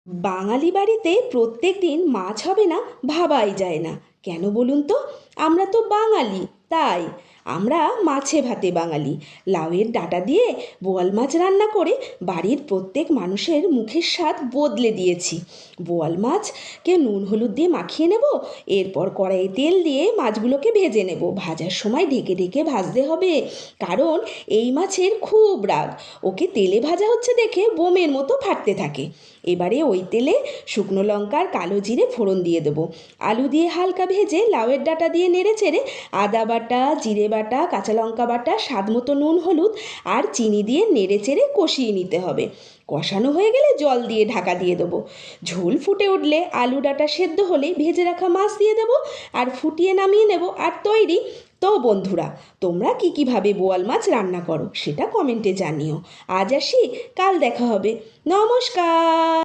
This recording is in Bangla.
বাঙালি বাড়িতে প্রত্যেক দিন মাছ হবে না ভাবাই যায় না। কেন বলুন তো? আমরা তো বাঙালি, তাই। আমরা মাছে ভাতে বাঙালি। লাউয়ের ডাঁটা দিয়ে বোয়াল মাছ রান্না করে বাড়ির প্রত্যেক মানুষের মুখের স্বাদ বদলে দিয়েছি। বোয়াল মাছকে নুন হলুদ দিয়ে মাখিয়ে নেব, এরপর কড়াইয়ে তেল দিয়ে মাছগুলোকে ভেজে নেব। ভাজার সময় ঢেকে ঢেকে ভাজতে হবে, কারণ এই মাছের খুব রাগ। ওকে তেলে ভাজা হচ্ছে দেখে বোমের মতো ফাটতে থাকে। এবারে ওই তেলে শুকনো লঙ্কার কালো জিরে ফোড়ন দিয়ে দেবো। আলু দিয়ে হালকা ভেজে লাউয়ের ডাঁটা দিয়ে নেড়ে চেড়ে আদা বাটা, জিরে বাটা, কাঁচা লঙ্কা বাটা, স্বাদ মতো নুন হলুদ আর চিনি দিয়ে নেড়ে চেড়ে কষিয়ে নিতে হবে। কষানো হয়ে গেলে জল দিয়ে ঢাকা দিয়ে দেবো। ঝোল ফুটে উঠলে আলু ডাঁটা সেদ্ধ হলেই ভেজে রাখা মাছ দিয়ে দেবো আর ফুটিয়ে নামিয়ে নেব, আর তৈরি। তো বন্ধুরা, তোমরা কীভাবে বোয়াল মাছ রান্না করো সেটা কমেন্টে জানিও। আজ আসি, কাল দেখা হবে। নমস্কার।